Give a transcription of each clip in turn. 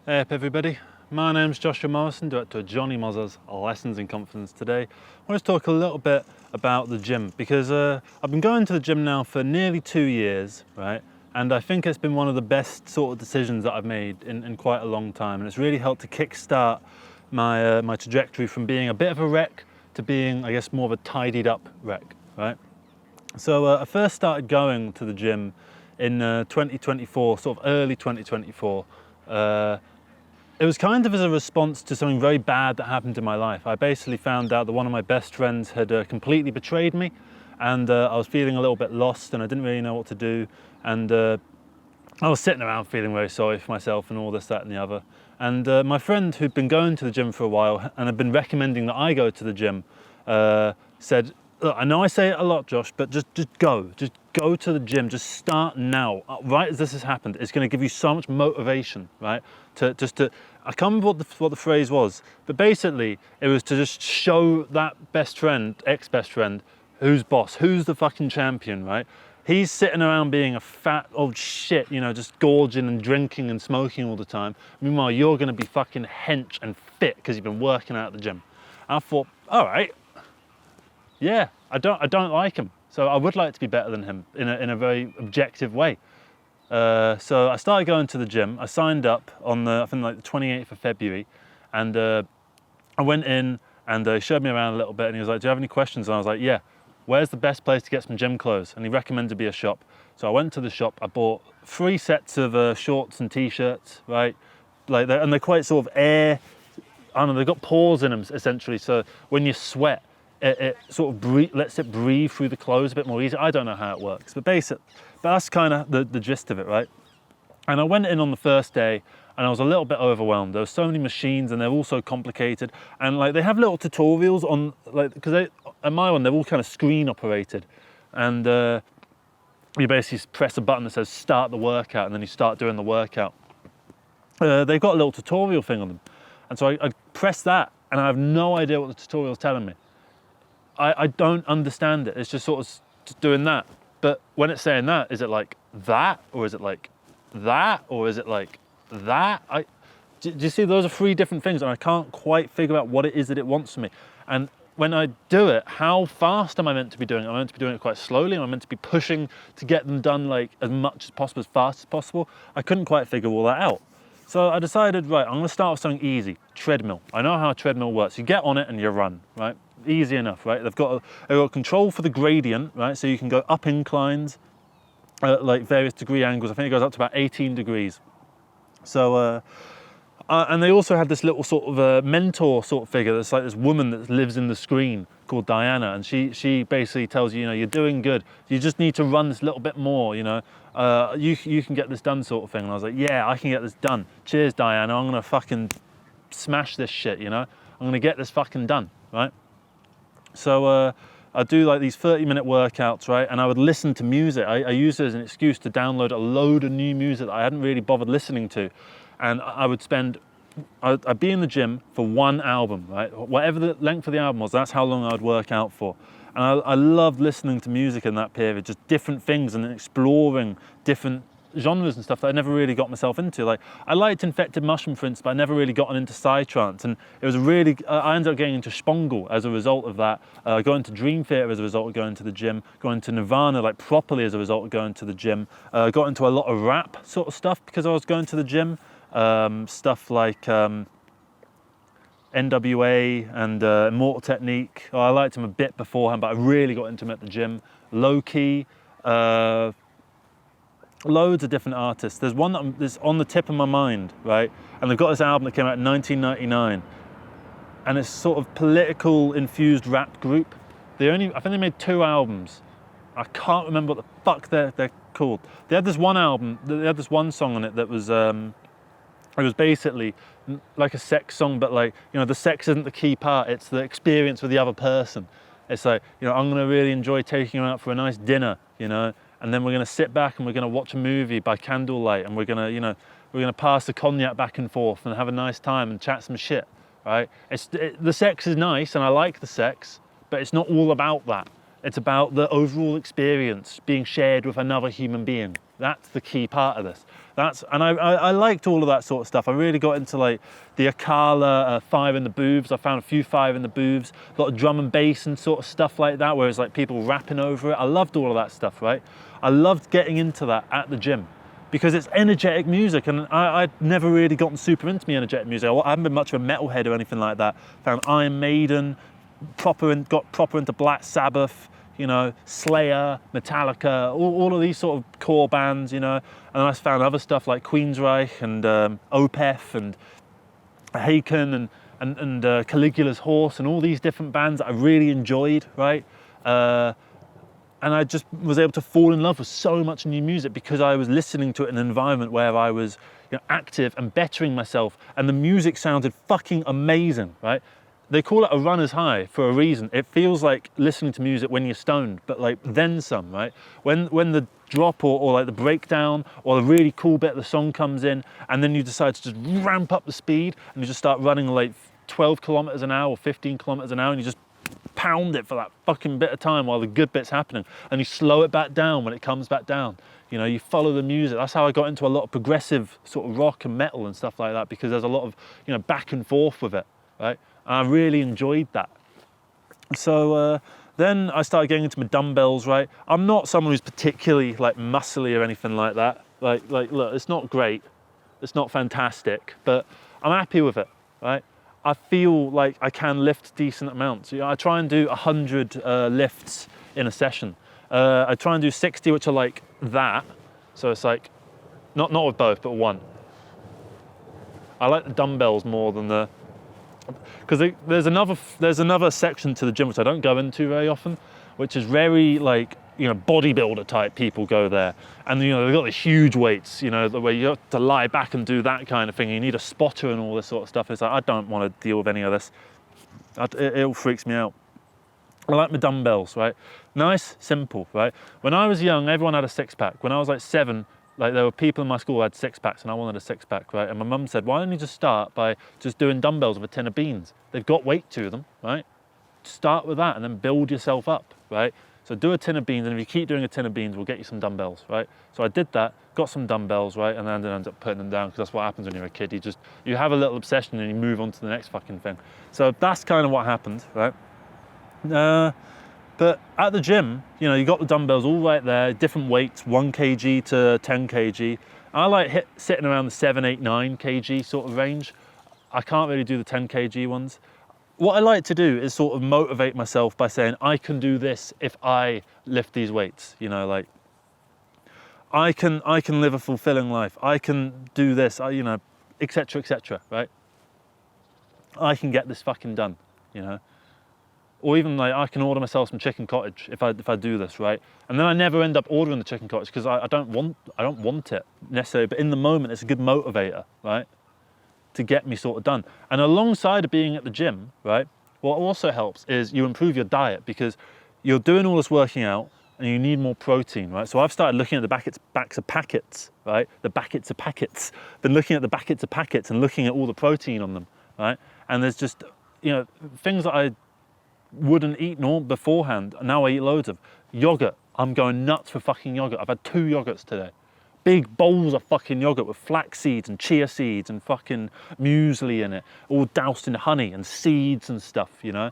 Hey up everybody, my name's Joshua Morrison, director of Johnny Moz's Lessons in Confidence. Today I want to talk a little bit about the gym because I've been going to the gym now for nearly 2 years, right? And I think it's been one of the best sort of decisions that I've made in quite a long time, and it's really helped to kickstart my trajectory from being a bit of a wreck to being, I guess, more of a tidied up wreck, right? So I first started going to the gym in 2024, sort of early 2024. It was kind of as a response to something very bad that happened in my life. I basically found out that one of my best friends had completely betrayed me, and I was feeling a little bit lost and I didn't really know what to do, and I was sitting around feeling very sorry for myself and all this, that and the other. And my friend, who'd been going to the gym for a while and had been recommending that I go to the gym, said, look, I know I say it a lot, Josh, but just go to the gym, just start now, right as this has happened. It's going to give you so much motivation, right? I can't remember what the phrase was, but basically it was to just show that best friend, ex-best friend, who's boss, who's the fucking champion, right? He's sitting around being a fat old shit, you know, just gorging and drinking and smoking all the time. Meanwhile, you're going to be fucking hench and fit because you've been working out at the gym. And I thought, all right, yeah, I don't like him, so I would like to be better than him in a very objective way. So I started going to the gym. I signed up on I think like the 28th of February, and I went in and he showed me around a little bit, and he was like, do you have any questions? And I was like, yeah, where's the best place to get some gym clothes? And he recommended me a shop. So I went to the shop, I bought 3 sets of shorts and t-shirts, right? And they're quite sort of I don't know, they've got pores in them essentially, so when you sweat, it sort of lets it breathe through the clothes a bit more easy. I don't know how it works, but that's kind of the gist of it, right? And I went in on the first day and I was a little bit overwhelmed. There were so many machines and they're all so complicated. And like they have little tutorials on, like, because at my one, they're all kind of screen operated. And you basically press a button that says start the workout, and then you start doing the workout. They've got a little tutorial thing on them. And so I press that and I have no idea what the tutorial's telling me. I don't understand it. It's just sort of just doing that. But when it's saying that, is it like that? Or is it like that? Or is it like that? Do you see, those are 3 different things and I can't quite figure out what it is that it wants from me. And when I do it, how fast am I meant to be doing it? Am I meant to be doing it quite slowly? Am I meant to be pushing to get them done like as much as possible, as fast as possible? I couldn't quite figure all that out. So I decided, right, I'm gonna start with something easy, treadmill. I know how a treadmill works. You get on it and you run, right? Easy enough, right? They've got control for the gradient, right? So you can go up inclines, like various degree angles. I think it goes up to about 18 degrees. So, and they also had this little sort of mentor sort of figure. That's like this woman that lives in the screen called Diana, and she basically tells you, you know, you're doing good. You just need to run this little bit more, you know. You can get this done, sort of thing. And I was like, yeah, I can get this done. Cheers, Diana. I'm gonna fucking smash this shit, you know. I'm gonna get this fucking done, right? So I do like these 30-minute workouts, right? And I would listen to music. I used it as an excuse to download a load of new music that I hadn't really bothered listening to. And I'd be in the gym for 1 album, right? Whatever the length of the album was, that's how long I'd work out for. And I loved listening to music in that period, just different things and exploring different genres and stuff that I never really got myself into. Like I liked Infected Mushroom, for instance, but I never really got into psytrance. And it was I ended up getting into Spongle as a result of that. Going to Dream Theater as a result of going to the gym. Going to Nirvana like properly as a result of going to the gym. Got into a lot of rap sort of stuff because I was going to the gym. Stuff like NWA and Immortal Technique. I liked them a bit beforehand, but I really got into them at the gym. Low Key. Loads of different artists. There's one that's on the tip of my mind, right? And they've got this album that came out in 1999, and it's sort of political infused rap group. I think they made 2 albums. I can't remember what the fuck they're called. They had this one album. They had this one song on it that was it was basically like a sex song, but like, you know, the sex isn't the key part. It's the experience with the other person. It's like, you know, I'm gonna really enjoy taking you out for a nice dinner, you know. And then we're going to sit back and we're going to watch a movie by candlelight, and we're going to, you know, we're going to pass the cognac back and forth and have a nice time and chat some shit, right? The sex is nice and I like the sex, but it's not all about that. It's about the overall experience being shared with another human being. That's the key part of this. And I liked all of that sort of stuff. I really got into like the Akala Fire in the Booths. I found a few Fire in the Booths, a lot of drum and bass and sort of stuff like that, where it's like people rapping over it. I loved all of that stuff, right? I loved getting into that at the gym because it's energetic music, and I'd never really gotten super into me energetic music. I haven't been much of a metalhead or anything like that. Found Iron Maiden, got proper into Black Sabbath, you know, Slayer, Metallica, all of these sort of core bands, you know. And I found other stuff like Queensryche and Opeth and Haken and Caligula's Horse and all these different bands that I really enjoyed, right? And I just was able to fall in love with so much new music because I was listening to it in an environment where I was, you know, active and bettering myself, and the music sounded fucking amazing, right? They call it a runner's high for a reason. It feels like listening to music when you're stoned, but like then some, right? When the drop or like the breakdown or the really cool bit of the song comes in, and then you decide to just ramp up the speed and you just start running like 12 kilometers an hour or 15 kilometers an hour, and you just pound it for that fucking bit of time while the good bit's happening, and you slow it back down when it comes back down. You know, you follow the music. That's how I got into a lot of progressive sort of rock and metal and stuff like that, because there's a lot of, you know, back and forth with it, right? And I really enjoyed that. So then I started getting into my dumbbells, right? I'm not someone who's particularly like muscly or anything like that. Like look, it's not great, it's not fantastic, but I'm happy with it, right? I feel like I can lift decent amounts. You know, I try and do 100 lifts in a session. I try and do 60, which are like that. So it's like, not with both, but one. I like the dumbbells more than the, because there's another section to the gym which I don't go into very often, which is very like, you know, bodybuilder type people go there, and you know they've got the huge weights, you know, the way you have to lie back and do that kind of thing. You need a spotter and all this sort of stuff. It's like, I don't want to deal with any of this. It all freaks me out. I like my dumbbells, right? Nice, simple, right? When I was young, everyone had a six-pack. When I was like 7, like there were people in my school who had six-packs, and I wanted a six-pack, right? And my mum said, why don't you just start by just doing dumbbells with a tin of beans? They've got weight to them, right? Start with that and then build yourself up, right? So do a tin of beans, and if you keep doing a tin of beans, we'll get you some dumbbells, right? So I did that, got some dumbbells, right? And then I ended up putting them down, because that's what happens when you're a kid. You have a little obsession and you move on to the next fucking thing. So that's kind of what happened, right? But at the gym, you know, you got the dumbbells all right there, different weights, 1 kg to 10 kg. I like sitting around the 7, 8, 9 kg sort of range. I can't really do the 10 kg ones. What I like to do is sort of motivate myself by saying, I can do this if I lift these weights, you know, like I can live a fulfilling life. I can do this, you know, etc., right? I can get this fucking done, you know? Or even like I can order myself some chicken cottage if I do this, right? And then I never end up ordering the chicken cottage because I don't want it necessarily, but in the moment it's a good motivator, right? To get me sort of done. And alongside of being at the gym, right, what also helps is you improve your diet, because you're doing all this working out and you need more protein, right? So I've started looking at the backs of packets, right? The packets of packets. Been looking at the packets of packets and looking at all the protein on them, right? And there's just, you know, things that I wouldn't eat beforehand. Now I eat loads of yogurt. I'm going nuts for fucking yogurt. I've had 2 yogurts today. Big bowls of fucking yogurt with flax seeds and chia seeds and fucking muesli in it, all doused in honey and seeds and stuff, you know?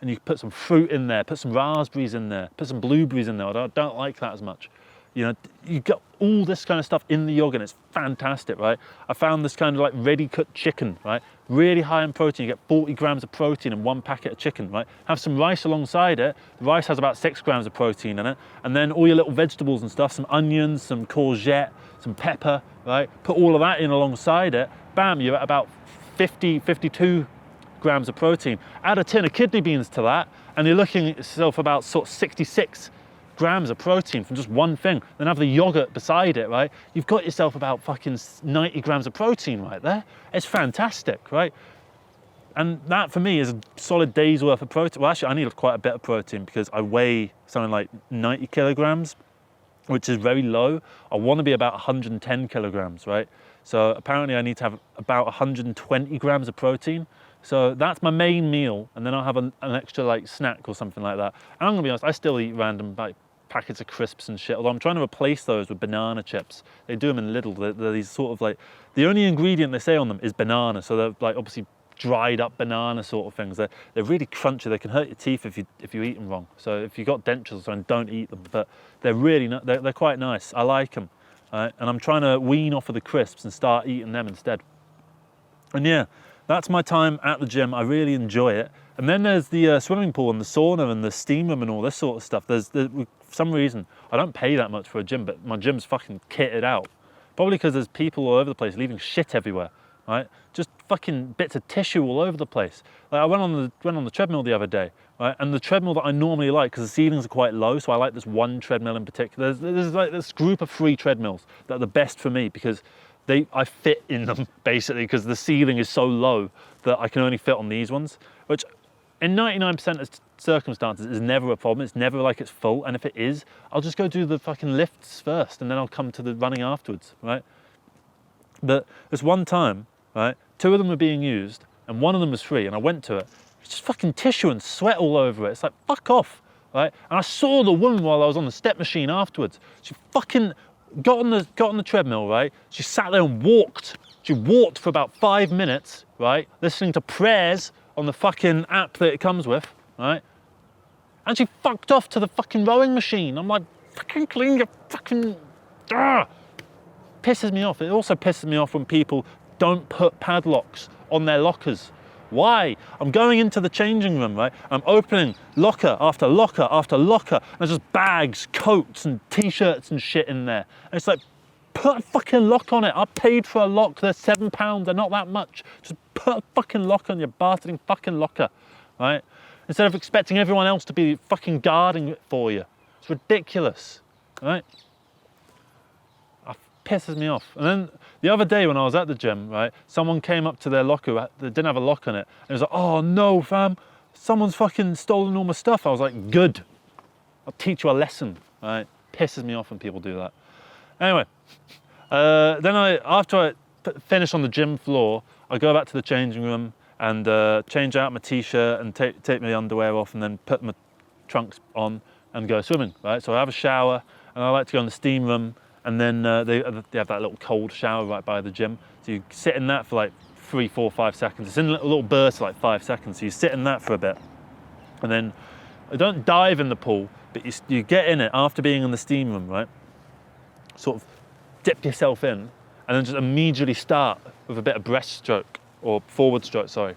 And you put some fruit in there, put some raspberries in there, put some blueberries in there. I don't like that as much. You know, you got all this kind of stuff in the yogurt, and it's fantastic, right? I found this kind of like ready cooked chicken, right? Really high in protein. You get 40 grams of protein in 1 packet of chicken, right? Have some rice alongside it. The rice has about 6 grams of protein in it. And then all your little vegetables and stuff, some onions, some courgette, some pepper, right? Put all of that in alongside it. Bam, you're at about 52 grams of protein. Add a tin of kidney beans to that, and you're looking at yourself about sort of 66 grams of protein from just one thing. Then have the yogurt beside it, right? You've got yourself about fucking 90 grams of protein right there. It's fantastic, right? And that for me is a solid day's worth of protein. Well, actually I need quite a bit of protein because I weigh something like 90 kilograms, which is very low. I want to be about 110 kilograms, right? So apparently I need to have about 120 grams of protein So that's my main meal, and then I'll have an extra like snack or something like that. And I'm gonna be honest, I still eat random like packets of crisps and shit, although I'm trying to replace those with banana chips. They do them in Lidl. They're these sort of like, the only ingredient they say on them is banana, so they're like obviously dried up banana sort of things. They're really crunchy. They can hurt your teeth if you eat them wrong. So if you've got dentures or something, don't eat them. But they're really they're quite nice. I like them, and I'm trying to wean off of the crisps and start eating them instead. And yeah, that's my time at the gym. I really enjoy it. And then there's the swimming pool and the sauna and the steam room and all this sort of stuff. For some reason, I don't pay that much for a gym, but my gym's fucking kitted out. Probably because there's people all over the place leaving shit everywhere, right? Just fucking bits of tissue all over the place. Like I went on the treadmill the other day, right? And the treadmill that I normally like, because the ceilings are quite low, so I like this one treadmill in particular. There's like this group of 3 treadmills that are the best for me because I fit in them basically because the ceiling is so low that I can only fit on these ones, which in 99% of circumstances is never a problem. It's never like it's full, and if it is, I'll just go do the fucking lifts first and then I'll come to the running afterwards, right? But this one time, right, 2 of them were being used and one of them was free, and I went to it. It's just fucking tissue and sweat all over it. It's like, fuck off, right? And I saw the woman while I was on the step machine afterwards. She fucking got on the treadmill, right? She sat there and walked. She walked for about 5 minutes, right? Listening to prayers on the fucking app that it comes with, right? And she fucked off to the fucking rowing machine. I'm like, fucking clean your fucking... Pisses me off. It also pisses me off when people don't put padlocks on their lockers. Why? I'm going into the changing room, right? I'm opening locker after locker after locker. And there's just bags, coats and t-shirts and shit in there. And it's like, put a fucking lock on it. I paid for a lock. They're £7. They're not that much. Just put a fucking lock on your bastarding fucking locker, right? Instead of expecting everyone else to be fucking guarding it for you. It's ridiculous, right? It pisses me off. And then the other day when I was at the gym, right, someone came up to their locker that didn't have a lock on it. And it was like, oh no, fam, someone's fucking stolen all my stuff. I was like, good. I'll teach you a lesson, right? Pisses me off when people do that. Anyway, then after I finish on the gym floor, I go back to the changing room and change out my t-shirt and take my underwear off and then put my trunks on and go swimming, right? So I have a shower and I like to go in the steam room, and then they have that little cold shower right by the gym. So you sit in that for like 3, 4, 5 seconds. It's in a little burst of like 5 seconds. So you sit in that for a bit. And then I don't dive in the pool, but you get in it after being in the steam room, right? Sort of dip yourself in and then just immediately start with a bit of breaststroke or forward stroke, sorry.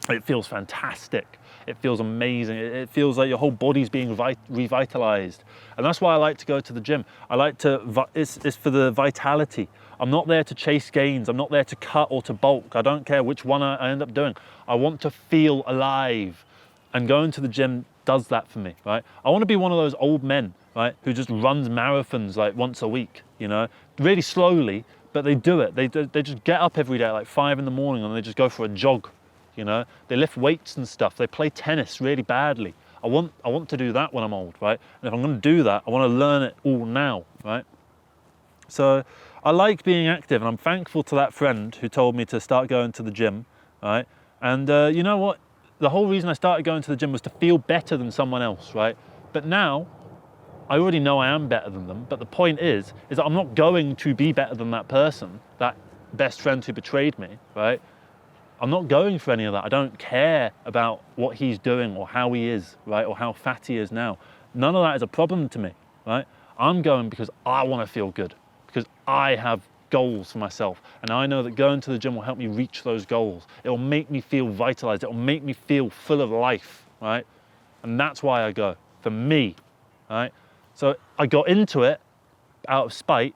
It feels fantastic. It feels amazing. It feels like your whole body's being revitalized. And that's why I like to go to the gym. I like to, it's for the vitality. I'm not there to chase gains. I'm not there to cut or to bulk. I don't care which one I end up doing. I want to feel alive. And going to the gym does that for me, right? I want to be one of those old men, right, who just runs marathons like once a week, you know, really slowly, but they do it. They just get up every day at like 5 in the morning and they just go for a jog, you know. They lift weights and stuff. They play tennis really badly. I want to do that when I'm old, right? And if I'm going to do that, I want to learn it all now, right? So I like being active, and I'm thankful to that friend who told me to start going to the gym, right? And you know what? The whole reason I started going to the gym was to feel better than someone else, right? But now, I already know I am better than them, but the point is that I'm not going to be better than that person, that best friend who betrayed me, right? I'm not going for any of that. I don't care about what he's doing or how he is, right? Or how fat he is now. None of that is a problem to me, right? I'm going because I want to feel good, because I have goals for myself. And I know that going to the gym will help me reach those goals. It will make me feel vitalized. It will make me feel full of life, right? And that's why I go, for me, right? So I got into it out of spite.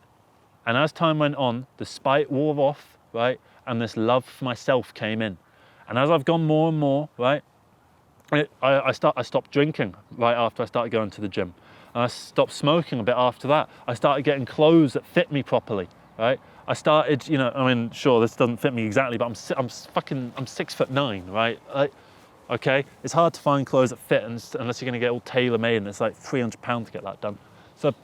And as time went on, the spite wore off, right? And this love for myself came in. And as I've gone more and more, right? I stopped drinking right after I started going to the gym. And I stopped smoking a bit after that. I started getting clothes that fit me properly, right? I started, you know, I mean, sure, this doesn't fit me exactly, but I'm 6'9", right? Okay, it's hard to find clothes that fit unless you're gonna get all tailor-made, and it's like £300 to get that done. So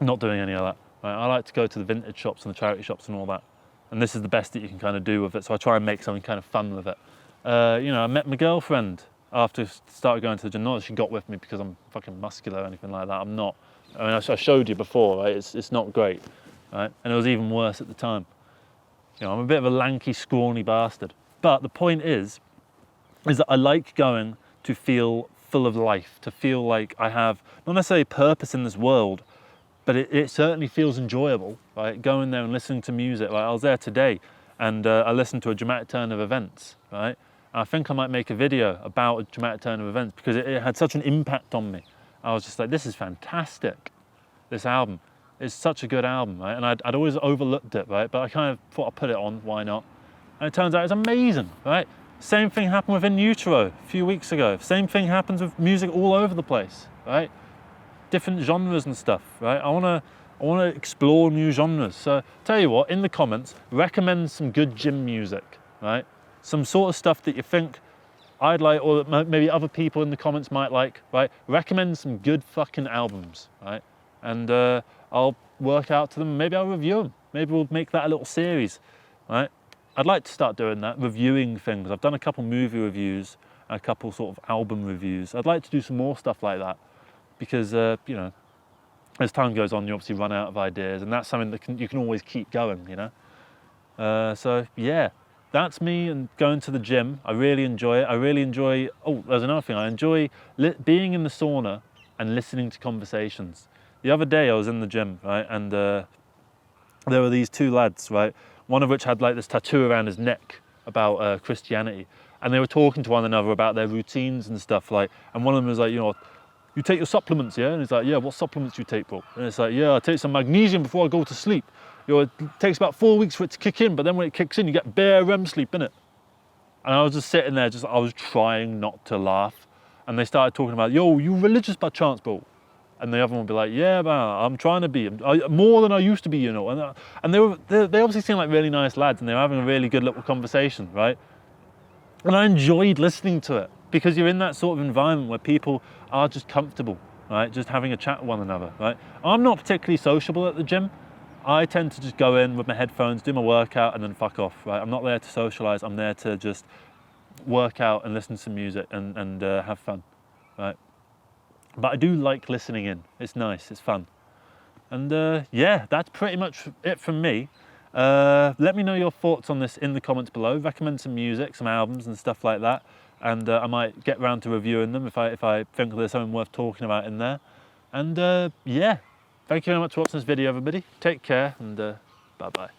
I'm not doing any of that, right? I like to go to the vintage shops and the charity shops and all that. And this is the best that you can kind of do with it. So I try and make something kind of fun with it. You know, I met my girlfriend after I started going to the gym. Not that she got with me because I'm fucking muscular or anything like that. I'm not. I mean, I showed you before, right? It's not great, right? And it was even worse at the time. You know, I'm a bit of a lanky, scrawny bastard. But the point is that I like going to feel full of life, to feel like I have not necessarily purpose in this world, but it certainly feels enjoyable, right? Going there and listening to music. Like I was there today and I listened to a dramatic turn of events, right? And I think I might make a video about a dramatic turn of events because it had such an impact on me. I was just like, this is fantastic, this album. It's such a good album, right? And I'd always overlooked it, right? But I kind of thought I'd put it on, why not? And it turns out it's amazing, right? Same thing happened with In Utero a few weeks ago. Same thing happens with music all over the place, right? Different genres and stuff, right? I wanna explore new genres. So tell you what, in the comments, recommend some good gym music, right? Some sort of stuff that you think I'd like, or that maybe other people in the comments might like, right? Recommend some good fucking albums, right? And I'll work out to them, maybe I'll review them. Maybe we'll make that a little series, right? I'd like to start doing that, reviewing things. I've done a couple movie reviews, a couple sort of album reviews. I'd like to do some more stuff like that because, you know, as time goes on, you obviously run out of ideas and that's something that you can always keep going, you know? So yeah, that's me and going to the gym. I really enjoy it. I really enjoy, oh, there's another thing. I enjoy being in the sauna and listening to conversations. The other day I was in the gym, right? And there were these two lads, right? One of which had like this tattoo around his neck about Christianity. And they were talking to one another about their routines and stuff like, and one of them was like, you know, you take your supplements, yeah? And he's like, yeah, what supplements do you take, bro? And it's like, yeah, I take some magnesium before I go to sleep. You know, it takes about 4 weeks for it to kick in, but then when it kicks in, you get bare REM sleep, innit? And I was just sitting there, I was trying not to laugh. And they started talking about, yo, you religious by chance, bro? And the other one would be like, yeah, man, I'm trying to be, more than I used to be, you know. And they obviously seemed like really nice lads and they were having a really good little conversation, right? And I enjoyed listening to it because you're in that sort of environment where people are just comfortable, right? Just having a chat with one another, right? I'm not particularly sociable at the gym. I tend to just go in with my headphones, do my workout and then fuck off, right? I'm not there to socialize. I'm there to just work out and listen to music and have fun, right? But I do like listening in. It's nice, it's fun. And yeah, that's pretty much it from me. Let me know your thoughts on this in the comments below. Recommend some music, some albums and stuff like that. And I might get round to reviewing them if I think there's something worth talking about in there. And yeah, thank you very much for watching this video, everybody. Take care and bye-bye.